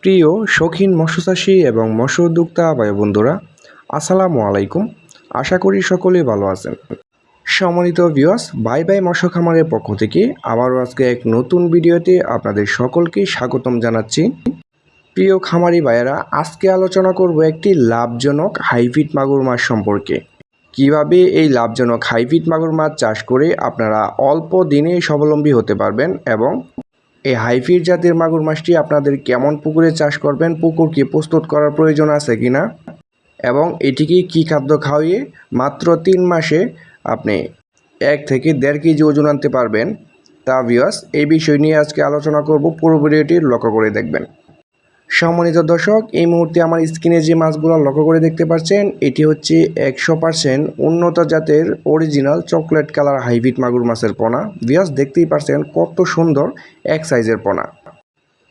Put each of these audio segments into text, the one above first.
প্রিয় শৌখিন মৎস্যচাষী এবং মৎস্য উদ্যোক্তা ভাই বন্ধুরা, আসসালামু আলাইকুম। আশা করি সকলেই ভালো আছেন। সম্মানিত ভিউয়ার্স, বাই বাই মৎস্য খামারের পক্ষ থেকে আবারও আজকে এক নতুন ভিডিওতে আপনাদের সকলকে স্বাগতম জানাচ্ছি। প্রিয় খামারি ভাইয়েরা, আজকে আলোচনা করব একটি লাভজনক হাইব্রিড মাগুর মাছ সম্পর্কে। কিভাবে এই লাভজনক হাইব্রিড মাগুর মাছ চাষ করে আপনারা অল্প দিনেই স্বাবলম্বী হতে পারবেন এবং এই হাইব্রিড জাতের মাগুর মাছটি আপনাদের কেমন পুকুরে চাষ করবেন, পুকুরকে প্রস্তুত করার প্রয়োজন আছে কিনা এবং এটিকে কী খাদ্য খাওয়িয়ে মাত্র 3 মাসে আপনি 1 থেকে 1.5 কেজি ওজন আনতে পারবেন, তা ভিউয়ার্স এই বিষয় নিয়ে আজকে আলোচনা করব। পুরো ভিডিওটি লক্ষ্য করে দেখবেন। সম্মানিত দর্শক, এই মুহূর্তে আমার স্ক্রিনে যে মাছগুলো লক্ষ্য করে দেখতে পাচ্ছেন, এটি হচ্ছে 100% উন্নত জাতের অরিজিনাল চকলেট কালার হাইব্রিড মাগুর মাছের পোনা। ভিউয়ার্স দেখতেই পাচ্ছেন কত সুন্দর এক সাইজের পোনা।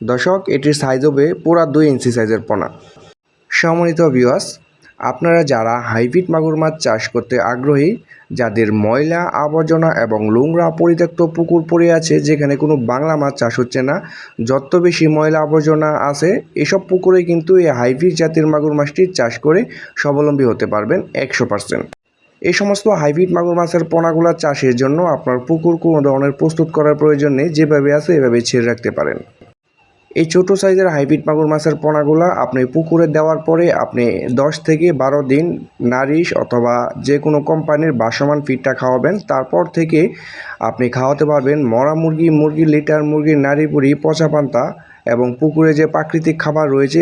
দর্শক, এটির সাইজ হবে পুরা 2 ইঞ্চি সাইজের পোনা। সম্মানিত ভিউয়ার্স, আপনারা যারা হাইব্রিড মাগুর মাছ চাষ করতে আগ্রহী, যাদের ময়লা আবর্জনা এবং নোংরা পরিত্যক্ত পুকুর পড়ে আছে, যেখানে কোনো বাংলা মাছ চাষ হচ্ছে না, যত বেশি ময়লা আবর্জনা আছে এসব পুকুরে কিন্তু এই হাইব্রিড জাতের মাগুর মাছটি চাষ করে স্বাবলম্বী হতে পারবেন 100%। এই সমস্ত হাইব্রিড মাগুর মাছের পোনাগুলা চাষের জন্য আপনার পুকুর কোনো ধরনের প্রস্তুত করার প্রয়োজন নেই, যেভাবে আছে এভাবে ছেড়ে রাখতে পারেন। এই ছোট সাইজের হাইব্রিড মাগুর মাছের পোনাগুলা আপনি পুকুরে দেওয়ার পরে আপনি 10 থেকে 12 দিন নারিশ অথবা যে কোনো কোম্পানির বাসমান ফিডটা খাওয়াবেন। তারপর থেকে আপনি খাওয়াতে পারবেন মরা মুরগি, মুরগির লিটার, মুরগির নাড়ি বুড়ি, পচা পান্তা এবং পুকুরে যে প্রাকৃতিক খাবার রয়েছে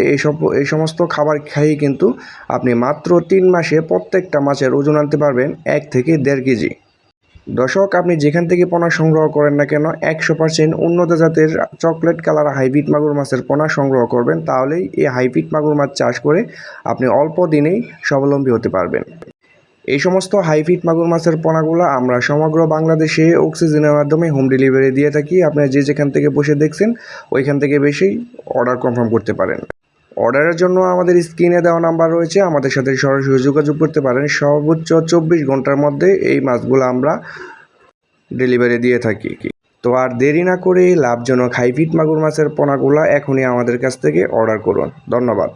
এই সমস্ত খাবার খাইয়ে কিন্তু আপনি মাত্র 3 মাসে প্রত্যেকটা মাছের ওজন আনতে পারবেন 1 থেকে 1.5 কেজি। দর্শক, আপনি যেখান থেকে পোনা সংগ্রহ করেন না কেন 100% উন্নত জাতের চকলেট কালার হাইব্রিড মাগুর মাছের পোনা সংগ্রহ করবেন, তাহলেই এই হাইব্রিড মাগুর মাছ চাষ করে আপনি অল্প দিনেই স্বাবলম্বী হতে পারবেন। এই সমস্ত হাইব্রিড মাগুর মাছের পোনাগুলো আমরা সমগ্র বাংলাদেশে অক্সিজেনের মাধ্যমে হোম ডেলিভারি দিয়ে থাকি। আপনারা যে যেখান থেকে বসে দেখছেন ওইখান থেকে বেশি অর্ডার কনফার্ম করতে পারেন। অর্ডারের জন্য আমাদের স্ক্রিনে দেওয়া নাম্বার রয়েছে, আমাদের সাথে সরাসরি যোগাযোগ করতে পারেন। সর্বোচ্চ 24 ঘন্টার মধ্যে এই মাছগুলো আমরা ডেলিভারি দিয়ে থাকি। তো আর দেরি না করে লাভজনক হাইব্রিড মাগুর মাছের পোনাগুলো এখনই আমাদের কাছ থেকে অর্ডার করুন। ধন্যবাদ।